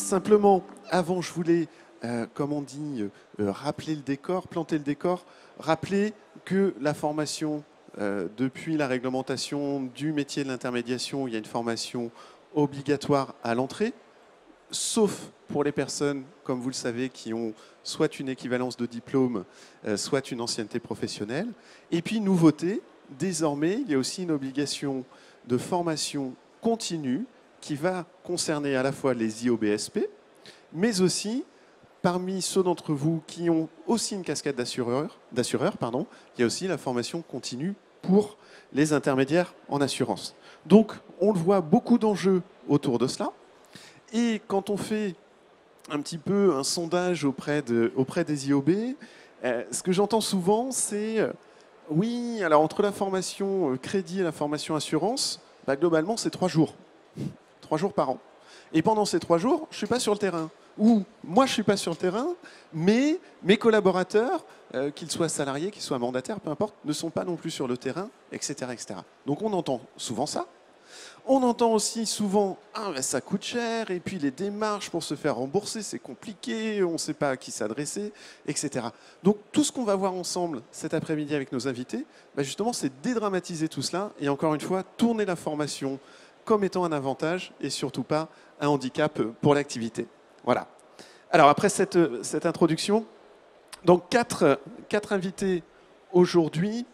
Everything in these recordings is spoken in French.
Simplement, avant, je voulais, comme on dit, rappeler le décor, planter le décor, rappeler que la formation, depuis la réglementation du métier de l'intermédiation, il y a une formation obligatoire à l'entrée, sauf pour les personnes, comme vous le savez, qui ont soit une équivalence de diplôme, soit une ancienneté professionnelle. Et puis, nouveauté, désormais, il y a aussi une obligation de formation continue qui va concerner à la fois les IOBSP, mais aussi, parmi ceux d'entre vous qui ont aussi une casquette d'assureur, il y a aussi la formation continue pour les intermédiaires en assurance. Donc, on le voit, beaucoup d'enjeux autour de cela. Et quand on fait un petit peu un sondage auprès des IOB, ce que j'entends souvent, c'est oui, alors entre la formation crédit et la formation assurance, bah, globalement, c'est 3 jours. 3 jours par an. Et pendant ces 3 jours, je ne suis pas sur le terrain. Ou moi, je ne suis pas sur le terrain, mais mes collaborateurs, qu'ils soient salariés, qu'ils soient mandataires, peu importe, ne sont pas non plus sur le terrain, etc., etc. Donc on entend souvent ça. On entend aussi souvent « Ah, ben ça coûte cher, et puis les démarches pour se faire rembourser, c'est compliqué, on ne sait pas à qui s'adresser, etc. » Donc tout ce qu'on va voir ensemble cet après-midi avec nos invités, ben justement, c'est dédramatiser tout cela, et encore une fois, tourner la formation comme étant un avantage, et surtout pas un handicap pour l'activité. Voilà. Alors après cette introduction, donc quatre invités aujourd'hui.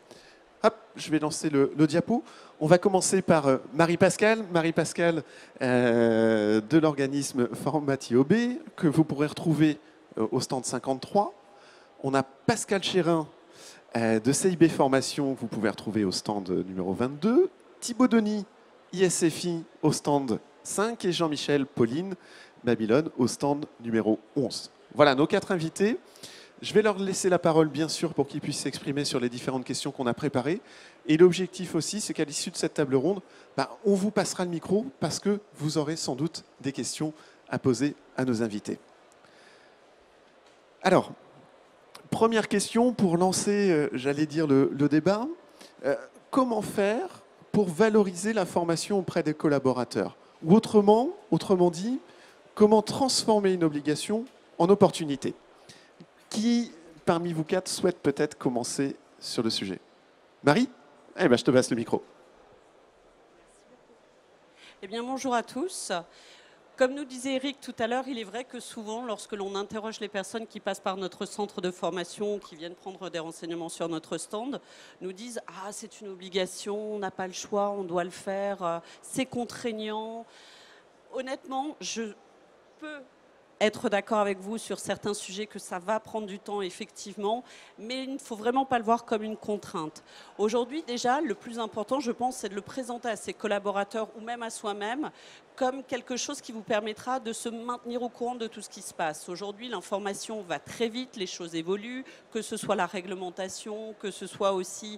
Hop, je vais lancer le diapo. On va commencer par Marie-Pascale. Marie-Pascale de l'organisme Format-IOB, que vous pourrez retrouver au stand 53. On a Pascal Chérin de CIB Formation, que vous pouvez retrouver au stand numéro 22. Thibaut Denis, ISFI, au stand 5. Et Jean-Michel Pauline, Babylone, au stand numéro 11. Voilà nos 4 invités. Je vais leur laisser la parole, bien sûr, pour qu'ils puissent s'exprimer sur les différentes questions qu'on a préparées. Et l'objectif aussi, c'est qu'à l'issue de cette table ronde, on vous passera le micro parce que vous aurez sans doute des questions à poser à nos invités. Alors, première question pour lancer, j'allais dire, le débat. Comment faire pour valoriser la formation auprès des collaborateurs? Ou autrement dit, comment transformer une obligation en opportunité? Qui, parmi vous 4, souhaite peut-être commencer sur le sujet? Marie? Eh bien, je te passe le micro. Eh bien, bonjour à tous. Comme nous disait Eric tout à l'heure, il est vrai que souvent, lorsque l'on interroge les personnes qui passent par notre centre de formation, qui viennent prendre des renseignements sur notre stand, nous disent « Ah, c'est une obligation, on n'a pas le choix, on doit le faire, c'est contraignant ». Honnêtement, je peux être d'accord avec vous sur certains sujets que ça va prendre du temps, effectivement, mais il ne faut vraiment pas le voir comme une contrainte. Aujourd'hui, déjà, le plus important, je pense, c'est de le présenter à ses collaborateurs ou même à soi-même comme quelque chose qui vous permettra de se maintenir au courant de tout ce qui se passe. Aujourd'hui, l'information va très vite, les choses évoluent, que ce soit la réglementation, que ce soit aussi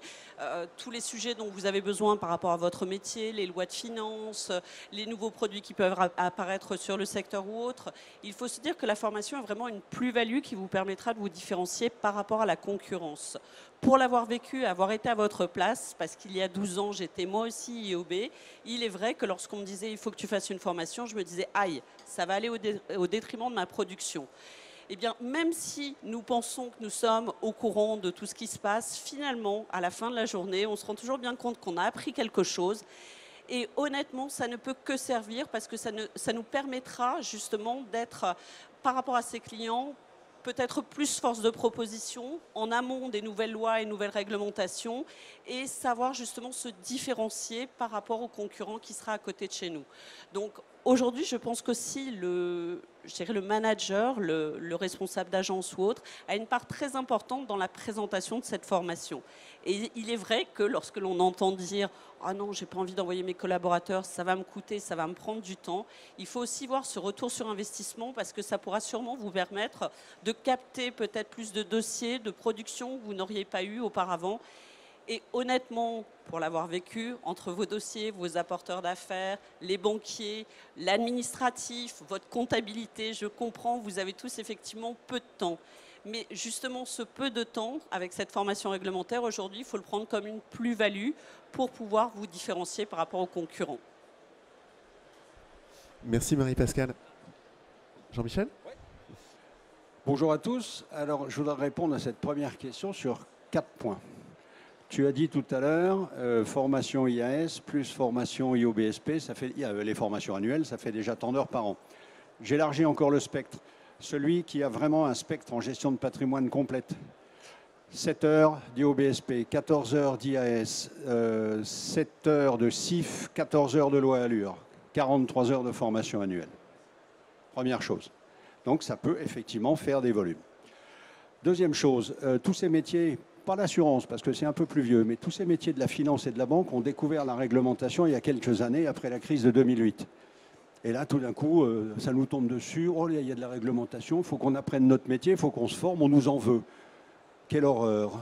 tous les sujets dont vous avez besoin par rapport à votre métier, les lois de finances, les nouveaux produits qui peuvent apparaître sur le secteur ou autre. Il faut se dire que la formation est vraiment une plus-value qui vous permettra de vous différencier par rapport à la concurrence. Pour l'avoir vécu, avoir été à votre place, parce qu'il y a 12 ans, j'étais moi aussi IOB, il est vrai que lorsqu'on me disait « il faut que tu fasses une formation », je me disais « aïe, ça va aller au détriment de ma production ». Eh bien, même si nous pensons que nous sommes au courant de tout ce qui se passe, finalement, à la fin de la journée, on se rend toujours bien compte qu'on a appris quelque chose. Et honnêtement, ça ne peut que servir parce que ça nous permettra justement d'être, par rapport à ses clients, peut-être plus force de proposition en amont des nouvelles lois et nouvelles réglementations et savoir justement se différencier par rapport aux concurrents qui sera à côté de chez nous. Donc aujourd'hui, je pense qu'aussi le manager, le responsable d'agence ou autre, a une part très importante dans la présentation de cette formation. Et il est vrai que lorsque l'on entend dire « Ah non, j'ai pas envie d'envoyer mes collaborateurs, ça va me coûter, ça va me prendre du temps », il faut aussi voir ce retour sur investissement parce que ça pourra sûrement vous permettre de capter peut-être plus de dossiers, de production que vous n'auriez pas eu auparavant. Et honnêtement, pour l'avoir vécu, entre vos dossiers, vos apporteurs d'affaires, les banquiers, l'administratif, votre comptabilité, je comprends, vous avez tous effectivement peu de temps. Mais justement, ce peu de temps, avec cette formation réglementaire, aujourd'hui, il faut le prendre comme une plus-value pour pouvoir vous différencier par rapport aux concurrents. Merci Marie-Pascale. Jean-Michel? Bonjour à tous. Alors, je voudrais répondre à cette première question sur 4 points. Tu as dit tout à l'heure, formation IAS plus formation IOBSP, ça fait, les formations annuelles, ça fait déjà tant d'heures par an. J'élargis encore le spectre. Celui qui a vraiment un spectre en gestion de patrimoine complète. 7 heures d'IOBSP, 14 heures d'IAS, 7 heures de CIF, 14 heures de loi Allure, 43 heures de formation annuelle. Première chose. Donc ça peut effectivement faire des volumes. Deuxième chose, tous ces métiers, pas l'assurance parce que c'est un peu plus vieux, mais tous ces métiers de la finance et de la banque ont découvert la réglementation il y a quelques années après la crise de 2008. Et là, tout d'un coup, ça nous tombe dessus. Oh, il y a de la réglementation, il faut qu'on apprenne notre métier, il faut qu'on se forme, on nous en veut. Quelle horreur!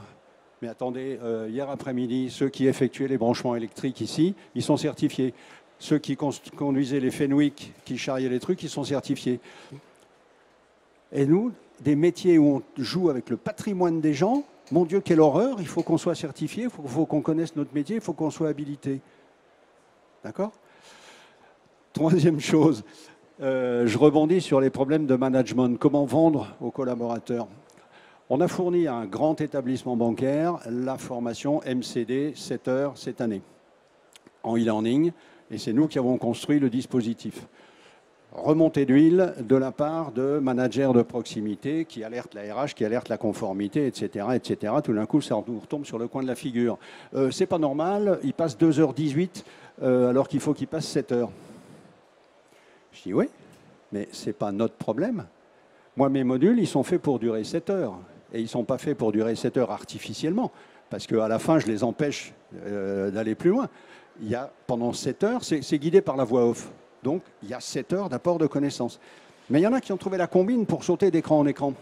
Mais attendez, hier après-midi, ceux qui effectuaient les branchements électriques ici, ils sont certifiés. Ceux qui conduisaient les Fenwick, qui charriaient les trucs, ils sont certifiés. Et nous, des métiers où on joue avec le patrimoine des gens, mon Dieu, quelle horreur, il faut qu'on soit certifié, il faut qu'on connaisse notre métier, il faut qu'on soit habilité. D'accord? Troisième chose, je rebondis sur les problèmes de management. Comment vendre aux collaborateurs? On a fourni à un grand établissement bancaire la formation MCD 7 heures cette année, en e-learning, et c'est nous qui avons construit le dispositif. Remontée d'huile de la part de managers de proximité qui alertent la RH, qui alertent la conformité, etc., etc. Tout d'un coup, ça nous retombe sur le coin de la figure. C'est pas normal, il passe 2h18 alors qu'il faut qu'il passe 7 heures. Je dis oui, mais c'est pas notre problème. Moi, mes modules, ils sont faits pour durer 7 heures. Et ils ne sont pas faits pour durer 7 heures artificiellement, parce qu'à la fin, je les empêche d'aller plus loin. Il y a, pendant 7 heures, c'est guidé par la voix off. Donc, il y a 7 heures d'apport de connaissances. Mais il y en a qui ont trouvé la combine pour sauter d'écran en écran.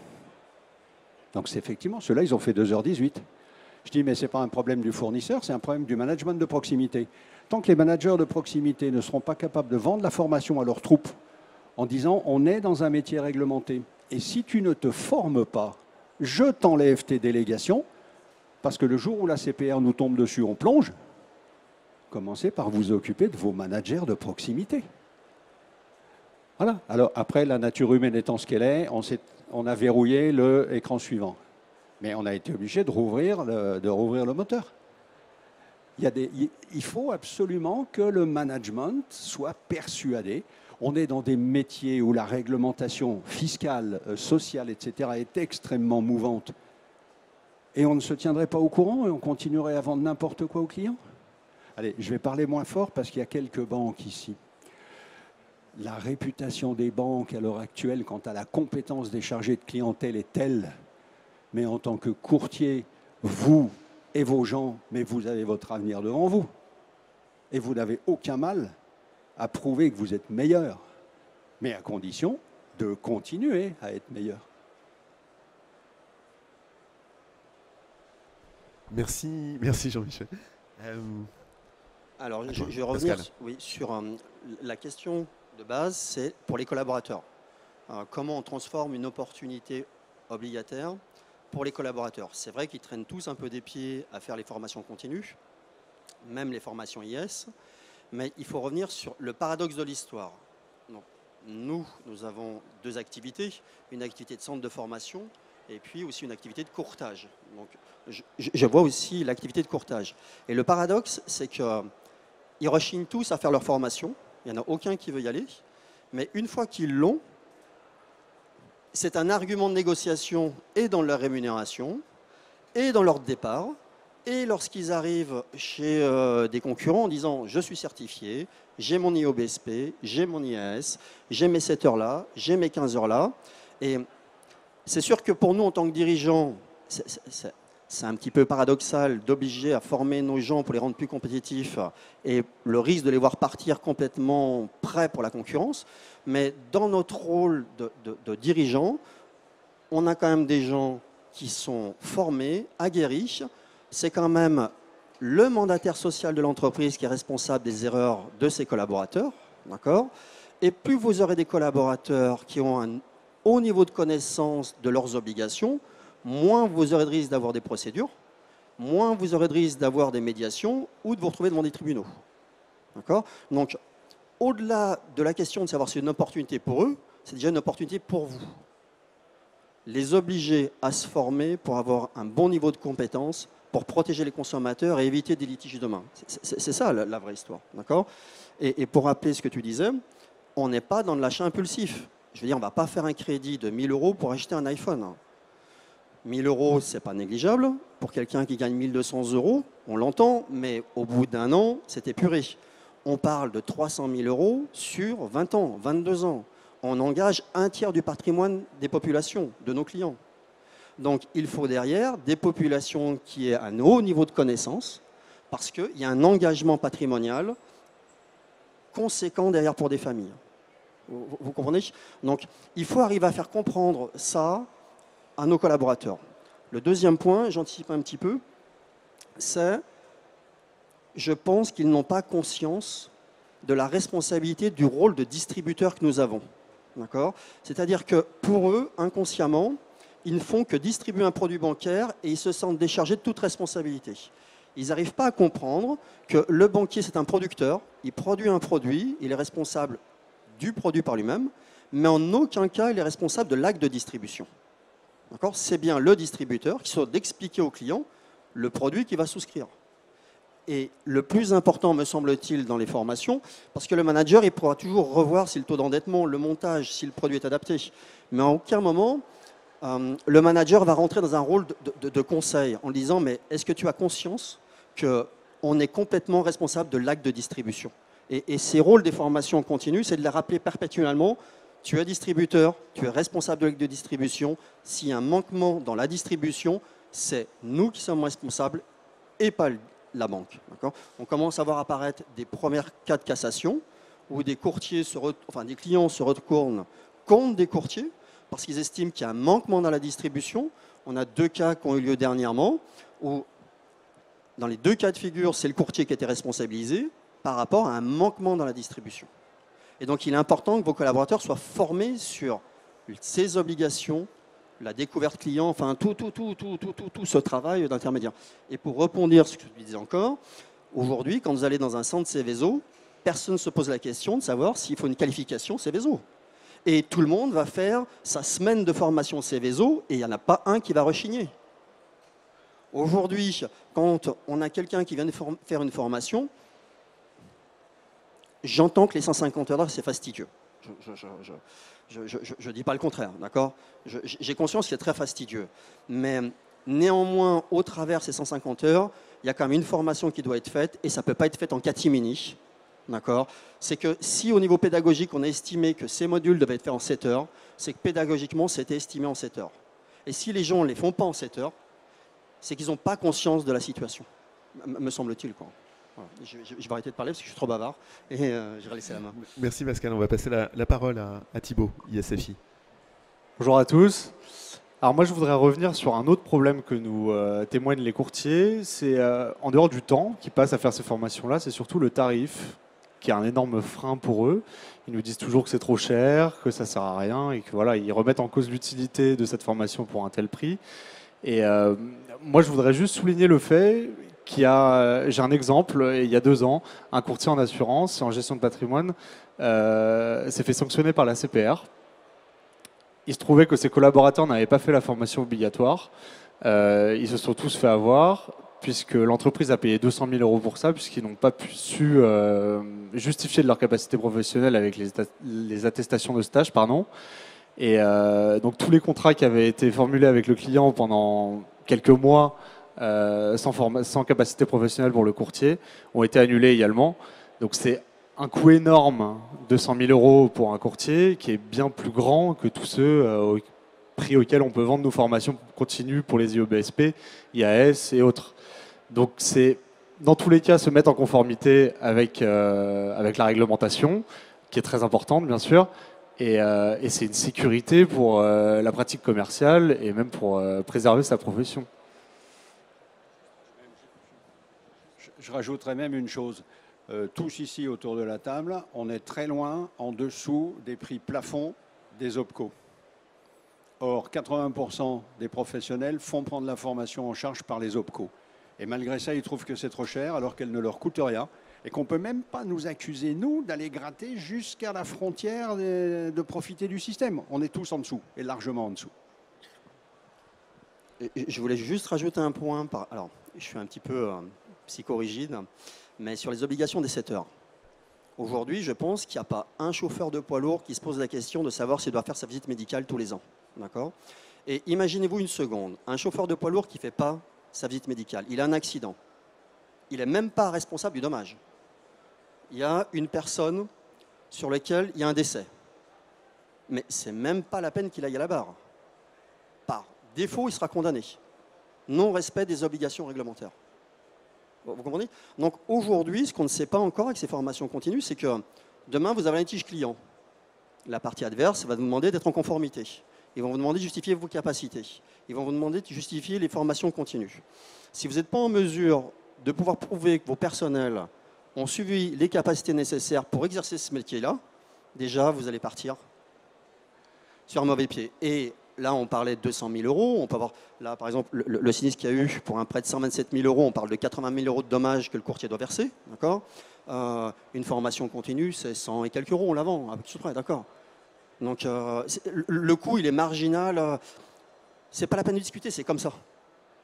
Donc, c'est effectivement, ceux-là, ils ont fait 2h18. Je dis, mais ce n'est pas un problème du fournisseur, c'est un problème du management de proximité. Tant que les managers de proximité ne seront pas capables de vendre la formation à leurs troupes en disant, on est dans un métier réglementé, et si tu ne te formes pas, je t'enlève tes délégations, parce que le jour où la CPR nous tombe dessus, on plonge. Commencez par vous occuper de vos managers de proximité. Voilà. Alors après, la nature humaine étant ce qu'elle est, on a verrouillé l'écran suivant. Mais on a été obligé de rouvrir le moteur. Il faut absolument que le management soit persuadé. On est dans des métiers où la réglementation fiscale, sociale, etc. est extrêmement mouvante. Et on ne se tiendrait pas au courant et on continuerait à vendre n'importe quoi aux clients. Allez, je vais parler moins fort parce qu'il y a quelques banques ici. La réputation des banques à l'heure actuelle quant à la compétence des chargés de clientèle est telle, mais en tant que courtier, vous et vos gens, mais vous avez votre avenir devant vous. Et vous n'avez aucun mal à prouver que vous êtes meilleur, mais à condition de continuer à être meilleur. Merci Jean-Michel. Alors, je vais revenir sur la question de base, c'est pour les collaborateurs. Comment on transforme une opportunité obligataire pour les collaborateurs? C'est vrai qu'ils traînent tous un peu des pieds à faire les formations continues, même les formations IS, mais il faut revenir sur le paradoxe de l'histoire. Nous avons deux activités, une activité de centre de formation et puis aussi une activité de courtage. Donc, je vois aussi l'activité de courtage. Et le paradoxe, c'est qu'ils rechignent tous à faire leur formation. Il n'y en a aucun qui veut y aller. Mais une fois qu'ils l'ont, c'est un argument de négociation et dans leur rémunération, et dans leur départ, et lorsqu'ils arrivent chez des concurrents en disant « je suis certifié, j'ai mon IOBSP, j'ai mon IAS, j'ai mes 7 heures-là, j'ai mes 15 heures-là ». Et c'est sûr que pour nous, en tant que dirigeants, c'est un petit peu paradoxal d'obliger à former nos gens pour les rendre plus compétitifs et le risque de les voir partir complètement prêts pour la concurrence. Mais dans notre rôle de dirigeant, on a quand même des gens qui sont formés, aguerris. C'est quand même le mandataire social de l'entreprise qui est responsable des erreurs de ses collaborateurs. D'accord ? Et plus vous aurez des collaborateurs qui ont un haut niveau de connaissance de leurs obligations, moins vous aurez de risque d'avoir des procédures, moins vous aurez de risque d'avoir des médiations ou de vous retrouver devant des tribunaux. D'accord ? Donc, au-delà de la question de savoir si c'est une opportunité pour eux, c'est déjà une opportunité pour vous. Les obliger à se former pour avoir un bon niveau de compétence, pour protéger les consommateurs et éviter des litiges demain. C'est ça la vraie histoire. D'accord ? Et pour rappeler ce que tu disais, on n'est pas dans de l'achat impulsif. Je veux dire, on ne va pas faire un crédit de 1 000 € pour acheter un iPhone. 1 000 €, ce n'est pas négligeable. Pour quelqu'un qui gagne 1 200 €, on l'entend, mais au bout d'un an, c'est épuré. On parle de 300 000 € sur 20 ans, 22 ans. On engage un tiers du patrimoine des populations, de nos clients. Donc, il faut derrière des populations qui aient un haut niveau de connaissance, parce qu'il y a un engagement patrimonial conséquent derrière pour des familles. Vous comprenez? Donc, il faut arriver à faire comprendre ça à nos collaborateurs. Le deuxième point, j'anticipe un petit peu, c'est, je pense qu'ils n'ont pas conscience de la responsabilité du rôle de distributeur que nous avons. D'accord? C'est-à-dire que pour eux, inconsciemment, ils ne font que distribuer un produit bancaire et ils se sentent déchargés de toute responsabilité. Ils n'arrivent pas à comprendre que le banquier, c'est un producteur, il produit un produit, il est responsable du produit par lui-même, mais en aucun cas, il est responsable de l'acte de distribution. C'est bien le distributeur qui doit d'expliquer au client le produit qu'il va souscrire. Et le plus important, me semble-t-il, dans les formations, parce que le manager, il pourra toujours revoir si le taux d'endettement, le montage, si le produit est adapté. Mais à aucun moment, le manager va rentrer dans un rôle de conseil en disant « mais est-ce que tu as conscience qu'on est complètement responsable de l'acte de distribution ?» Et ces rôles des formations continues, c'est de les rappeler perpétuellement. Tu es distributeur, tu es responsable de l'acte de distribution. S'il y a un manquement dans la distribution, c'est nous qui sommes responsables et pas la banque. On commence à voir apparaître des premiers cas de cassation où des clients se retournent contre des courtiers parce qu'ils estiment qu'il y a un manquement dans la distribution. On a 2 cas qui ont eu lieu dernièrement où, dans les 2 cas de figure, c'est le courtier qui a été responsabilisé par rapport à un manquement dans la distribution. Et donc, il est important que vos collaborateurs soient formés sur ces obligations, la découverte client, enfin tout ce travail d'intermédiaire. Et pour rebondir sur ce que je disais encore, aujourd'hui, quand vous allez dans un centre Céveso, personne ne se pose la question de savoir s'il faut une qualification Céveso. Et tout le monde va faire sa semaine de formation Céveso et il n'y en a pas un qui va rechigner. Aujourd'hui, quand on a quelqu'un qui vient de faire une formation, j'entends que les 150 heures, c'est fastidieux. Je ne dis pas le contraire, d'accord? J'ai conscience qu'il est très fastidieux. Mais néanmoins, au travers de ces 150 heures, il y a quand même une formation qui doit être faite et ça ne peut pas être fait en catimini. D'accord? C'est que si au niveau pédagogique, on a estimé que ces modules devaient être faits en 7 heures, c'est que pédagogiquement, c'était estimé en 7 heures. Et si les gens ne les font pas en 7 heures, c'est qu'ils n'ont pas conscience de la situation, me semble-t-il, quoi. Voilà. Je vais arrêter de parler parce que je suis trop bavard et je vais laisser la main. Merci Pascal, on va passer la parole à Thibaut, ISFI. Bonjour à tous. Alors moi je voudrais revenir sur un autre problème que nous témoignent les courtiers. C'est en dehors du temps qu'ils passent à faire ces formations-là, c'est surtout le tarif qui est un énorme frein pour eux. Ils nous disent toujours que c'est trop cher, que ça ne sert à rien et que voilà, ils remettent en cause l'utilité de cette formation pour un tel prix. Et moi je voudrais juste souligner le fait j'ai un exemple, il y a 2 ans, un courtier en assurance et en gestion de patrimoine s'est fait sanctionner par la CPR. Il se trouvait que ses collaborateurs n'avaient pas fait la formation obligatoire. Ils se sont tous fait avoir, puisque l'entreprise a payé 200 000 € pour ça, puisqu'ils n'ont pas su justifier de leur capacité professionnelle avec les attestations de stage. Et donc tous les contrats qui avaient été formulés avec le client pendant quelques mois, sans capacité professionnelle pour le courtier, ont été annulés également. Donc c'est un coût énorme, 200 000 € pour un courtier, qui est bien plus grand que tous ceux au prix auquel on peut vendre nos formations continues pour les IOBSP, IAS et autres. Donc c'est dans tous les cas se mettre en conformité avec la réglementation, qui est très importante bien sûr, et c'est une sécurité pour la pratique commerciale et même pour préserver sa profession. Je rajouterais même une chose. Tous ici autour de la table, on est très loin en dessous des prix plafonds des OPCO. Or, 80% des professionnels font prendre la formation en charge par les OPCO. Et malgré ça, ils trouvent que c'est trop cher alors qu'elle ne leur coûte rien. Et qu'on ne peut même pas nous accuser, nous, d'aller gratter jusqu'à la frontière de profiter du système. On est tous en dessous, et largement en dessous. Et je voulais juste rajouter un point. Alors, je suis un petit peu psychorigide, mais sur les obligations des 7 heures. Aujourd'hui, je pense qu'il n'y a pas un chauffeur de poids lourd qui se pose la question de savoir s'il doit faire sa visite médicale tous les ans. D'accord ? Et imaginez-vous une seconde, un chauffeur de poids lourd qui ne fait pas sa visite médicale. Il a un accident. Il n'est même pas responsable du dommage. Il y a une personne sur laquelle il y a un décès. Mais ce n'est même pas la peine qu'il aille à la barre. Par défaut, il sera condamné. Non-respect des obligations réglementaires. Vous comprenez? Donc aujourd'hui, ce qu'on ne sait pas encore avec ces formations continues, c'est que demain, vous avez un litige client. La partie adverse va vous demander d'être en conformité. Ils vont vous demander de justifier vos capacités. Ils vont vous demander de justifier les formations continues. Si vous n'êtes pas en mesure de pouvoir prouver que vos personnels ont suivi les capacités nécessaires pour exercer ce métier-là, déjà, vous allez partir sur un mauvais pied. Et là, on parlait de 200 000 euros. On peut avoir, là, par exemple, le sinistre qu'il y a eu pour un prêt de 127 000 euros, on parle de 80 000 euros de dommages que le courtier doit verser. D'accord ? Une formation continue, c'est 100 et quelques euros, on la vend, avec tout prêt, d'accord ? Donc, le coût, il est marginal. C'est pas la peine de discuter, c'est comme ça.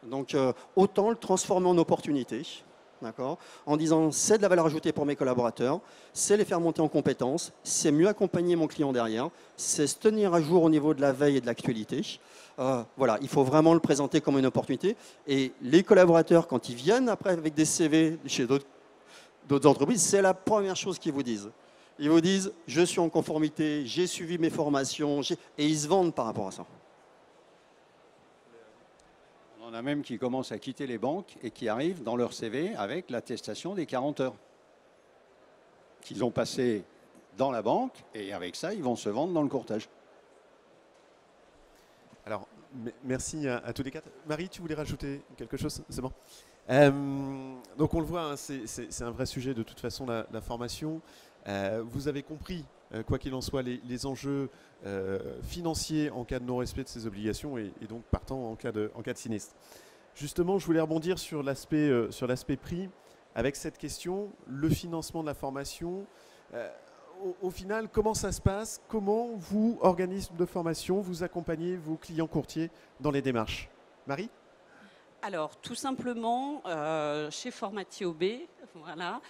Donc, autant le transformer en opportunité, d'accord, en disant c'est de la valeur ajoutée pour mes collaborateurs, c'est les faire monter en compétences, c'est mieux accompagner mon client derrière, c'est se tenir à jour au niveau de la veille et de l'actualité. Voilà, il faut vraiment le présenter comme une opportunité. Et les collaborateurs, quand ils viennent après avec des CV chez d'autres entreprises, c'est la première chose qu'ils vous disent. Ils vous disent je suis en conformité, j'ai suivi mes formations, et ils se vendent par rapport à ça. On en a même qui commencent à quitter les banques et qui arrivent dans leur CV avec l'attestation des 40 heures qu'ils ont passées dans la banque, et avec ça, ils vont se vendre dans le courtage. Alors, merci à tous les quatre. Marie, tu voulais rajouter quelque chose? C'est bon. Donc on le voit, hein, c'est un vrai sujet de toute façon, la formation. Vous avez compris, quoi qu'il en soit, les enjeux financiers en cas de non-respect de ces obligations et donc partant en cas de sinistre. Justement, je voulais rebondir sur l'aspect prix avec cette question, le financement de la formation. Au final, comment ça se passe? Comment vous, organisme de formation, vous accompagnez vos clients courtiers dans les démarches? Marie? Alors, tout simplement, chez Formati OB, voilà,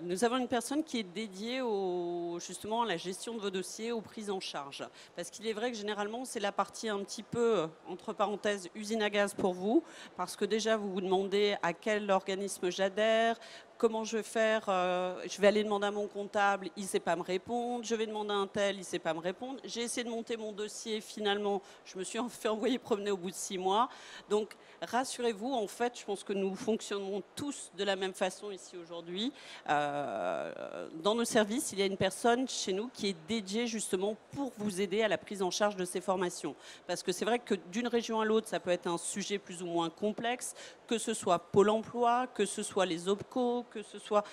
nous avons une personne qui est dédiée justement à la gestion de vos dossiers, aux prises en charge. Parce qu'il est vrai que généralement, c'est la partie un petit peu, entre parenthèses, usine à gaz pour vous. Parce que déjà, vous vous demandez à quel organisme j'adhère, comment je vais faire, je vais aller demander à mon comptable, il ne sait pas me répondre, je vais demander à un tel, il ne sait pas me répondre. J'ai essayé de monter mon dossier, finalement, je me suis fait envoyer promener au bout de 6 mois. Donc, rassurez-vous, en fait, je pense que nous fonctionnons tous de la même façon ici aujourd'hui. Dans nos services, il y a une personne chez nous qui est dédiée justement pour vous aider à la prise en charge de ces formations. Parce que c'est vrai que d'une région à l'autre, ça peut être un sujet plus ou moins complexe, que ce soit Pôle emploi, que ce soit les OPCO, que ce soit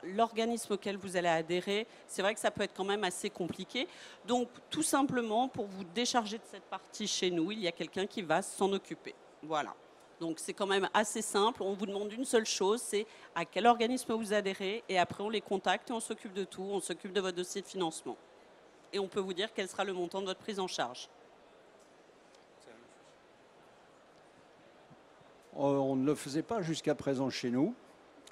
l'organisme auquel vous allez adhérer. C'est vrai que ça peut être quand même assez compliqué. Donc, tout simplement, pour vous décharger de cette partie chez nous, il y a quelqu'un qui va s'en occuper. Voilà. Donc, c'est quand même assez simple. On vous demande une seule chose, c'est à quel organisme vous adhérez. Et après, on les contacte et on s'occupe de tout. On s'occupe de votre dossier de financement. Et on peut vous dire quel sera le montant de votre prise en charge. On ne le faisait pas jusqu'à présent chez nous.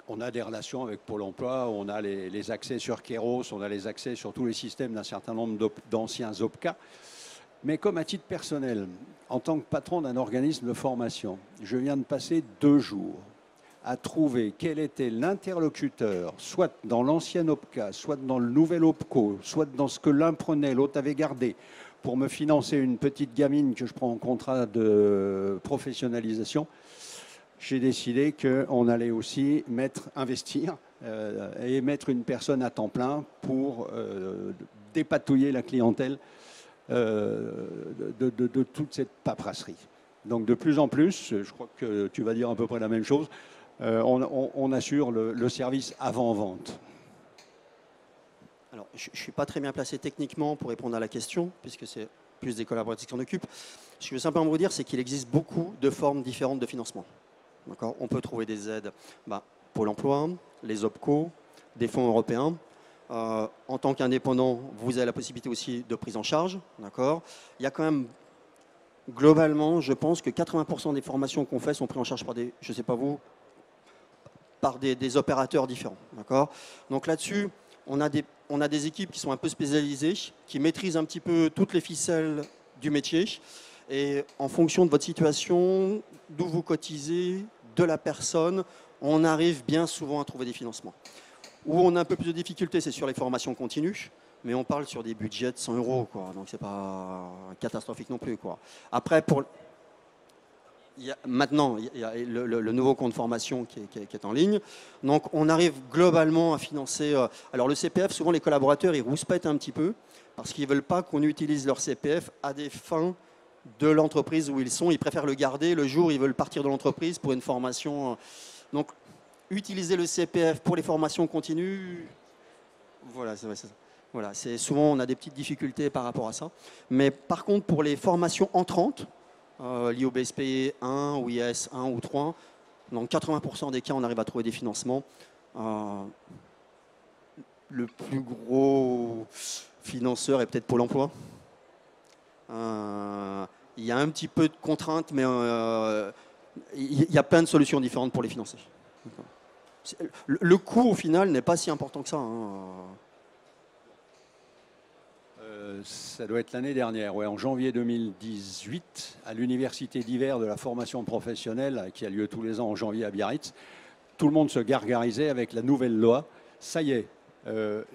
On a des relations avec Pôle emploi, on a les accès sur Kéros, on a les accès sur tous les systèmes d'un certain nombre d'anciens OPCA. Mais comme à titre personnel, en tant que patron d'un organisme de formation, je viens de passer 2 jours à trouver quel était l'interlocuteur, soit dans l'ancien OPCA, soit dans le nouvel OPCO, soit dans ce que l'un prenait, l'autre avait gardé, pour me financer une petite gamine que je prends en contrat de professionnalisation. J'ai décidé qu'on allait aussi investir et mettre une personne à temps plein pour dépatouiller la clientèle de toute cette paperasserie. Donc de plus en plus, je crois que tu vas dire à peu près la même chose, on assure le service avant-vente. Alors, je ne suis pas très bien placé techniquement pour répondre à la question, puisque c'est plus des collaborateurs qui s'en occupent. Ce que je veux simplement vous dire, c'est qu'il existe beaucoup de formes différentes de financement. On peut trouver des aides, Pôle emploi, les OPCO, des fonds européens. En tant qu'indépendant, vous avez la possibilité aussi de prise en charge. D'accord. Il y a quand même, globalement, je pense que 80% des formations qu'on fait sont prises en charge par des, je ne sais pas vous, par des opérateurs différents. D'accord. Donc là-dessus, on a des équipes qui sont un peu spécialisées, qui maîtrisent un petit peu toutes les ficelles du métier. Et en fonction de votre situation, d'où vous cotisez, de la personne, on arrive bien souvent à trouver des financements. Où on a un peu plus de difficultés, c'est sur les formations continues, mais on parle sur des budgets de 100 €, quoi. Donc c'est pas catastrophique non plus, quoi. Après, maintenant, il y a le nouveau compte formation qui est en ligne. Donc on arrive globalement à financer. Alors le CPF, souvent les collaborateurs, ils rouspètent un petit peu parce qu'ils ne veulent pas qu'on utilise leur CPF à des fins de l'entreprise où ils sont. Ils préfèrent le garder le jour où ils veulent partir de l'entreprise pour une formation. Donc, utiliser le CPF pour les formations continues, voilà, c'est ça. Voilà, souvent, on a des petites difficultés par rapport à ça. Mais par contre, pour les formations entrantes, liées au BSP 1 ou IAS 1 ou 3, dans 80% des cas, on arrive à trouver des financements. Le plus gros financeur est peut-être Pôle emploi. Il y a un petit peu de contraintes, mais il y a plein de solutions différentes pour les financer. Le coût, au final, n'est pas si important que ça. Ça doit être l'année dernière, ouais, en janvier 2018, à l'université d'hiver de la formation professionnelle, qui a lieu tous les ans en janvier à Biarritz. Tout le monde se gargarisait avec la nouvelle loi. Ça y est,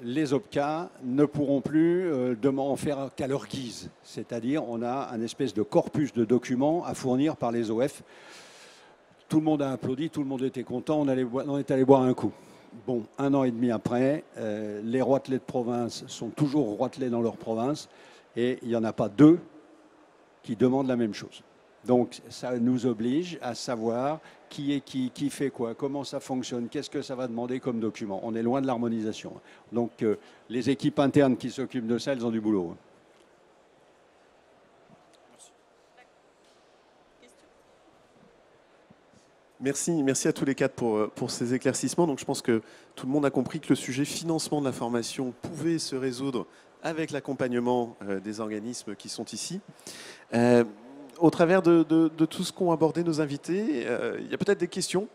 les OPCA ne pourront plus en faire qu'à leur guise. C'est-à-dire, on a un espèce de corpus de documents à fournir par les OF. Tout le monde a applaudi, tout le monde était content, on est allé boire un coup. Bon, 1 an et demi après, les roitelets de province sont toujours roitelets dans leur province et il n'y en a pas 2 qui demandent la même chose. Donc, ça nous oblige à savoir qui est qui fait quoi, comment ça fonctionne, qu'est-ce que ça va demander comme document. On est loin de l'harmonisation. Donc, les équipes internes qui s'occupent de ça, elles ont du boulot. Merci à tous les quatre pour ces éclaircissements. Donc, je pense que tout le monde a compris que le sujet financement de la formation pouvait se résoudre avec l'accompagnement des organismes qui sont ici. Au travers de tout ce qu'ont abordé nos invités, il y a peut-être des questions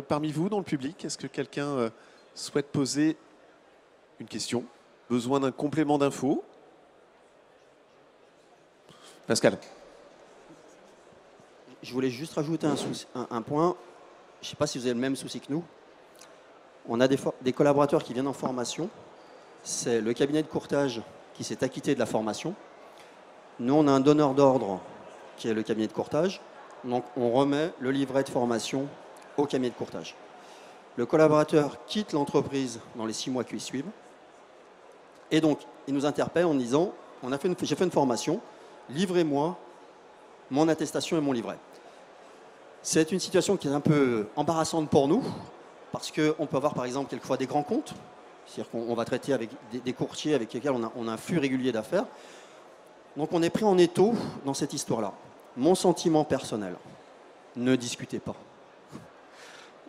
parmi vous dans le public. Est-ce que quelqu'un souhaite poser une question? Besoin d'un complément d'info? Pascal. Je voulais juste rajouter un point. Je ne sais pas si vous avez le même souci que nous. On a des collaborateurs qui viennent en formation. C'est le cabinet de courtage qui s'est acquitté de la formation. Nous, on a un donneur d'ordre qui est le cabinet de courtage. Donc, on remet le livret de formation au cabinet de courtage. Le collaborateur quitte l'entreprise dans les 6 mois qui suivent. Et donc, il nous interpelle en disant, j'ai fait une formation, livrez-moi mon attestation et mon livret. C'est une situation qui est un peu embarrassante pour nous, parce qu'on peut avoir par exemple quelquefois des grands comptes, c'est-à-dire qu'on va traiter avec des courtiers avec lesquels on a un flux régulier d'affaires. Donc on est pris en étau dans cette histoire-là. Mon sentiment personnel, ne discutez pas.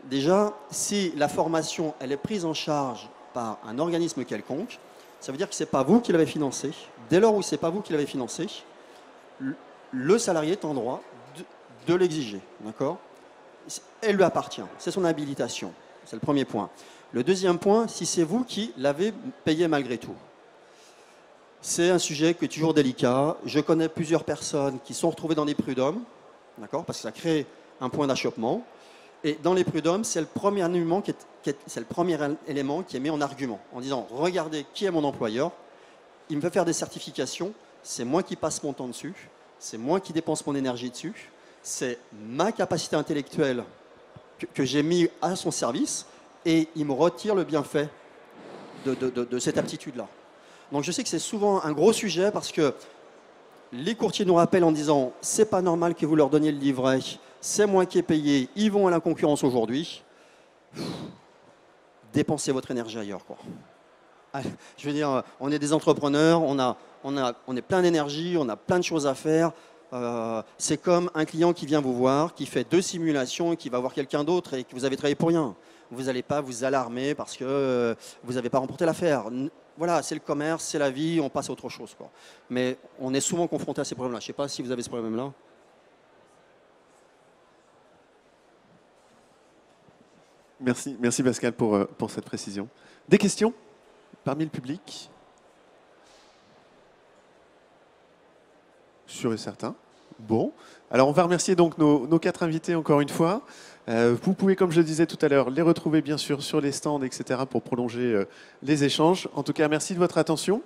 Déjà, si la formation elle est prise en charge par un organisme quelconque, ça veut dire que ce n'est pas vous qui l'avez financé. Dès lors où ce n'est pas vous qui l'avez financé, le salarié est en droit de l'exiger, d'accord? Elle lui appartient, c'est son habilitation, c'est le premier point. Le deuxième point, si c'est vous qui l'avez payé malgré tout. C'est un sujet qui est toujours délicat. Je connais plusieurs personnes qui sont retrouvées dans des prud'hommes, d'accord? Parce que ça crée un point d'achoppement. Et dans les prud'hommes, c'est le premier élément qui est mis en argument, en disant, regardez qui est mon employeur, il me fait faire des certifications, c'est moi qui passe mon temps dessus, c'est moi qui dépense mon énergie dessus, c'est ma capacité intellectuelle que j'ai mis à son service et il me retire le bienfait de cette aptitude-là. Donc je sais que c'est souvent un gros sujet parce que les courtiers nous rappellent en disant « c'est pas normal que vous leur donniez le livret, c'est moi qui ai payé, ils vont à la concurrence aujourd'hui ». Dépensez votre énergie ailleurs, quoi. Je veux dire, on est des entrepreneurs, on est plein d'énergie, on a plein de choses à faire. C'est comme un client qui vient vous voir, qui fait 2 simulations et qui va voir quelqu'un d'autre et que vous avez travaillé pour rien. vous n'allez pas vous alarmer parce que vous n'avez pas remporté l'affaire. Voilà, c'est le commerce, c'est la vie, on passe à autre chose, quoi. Mais on est souvent confronté à ces problèmes-là. Je ne sais pas si vous avez ce problème-là. Merci Pascal pour cette précision. Des questions parmi le public? Sûr et certain. Bon, alors on va remercier donc nos 4 invités encore une fois. Vous pouvez, comme je le disais tout à l'heure, les retrouver bien sûr sur les stands, etc. pour prolonger les échanges. En tout cas, merci de votre attention.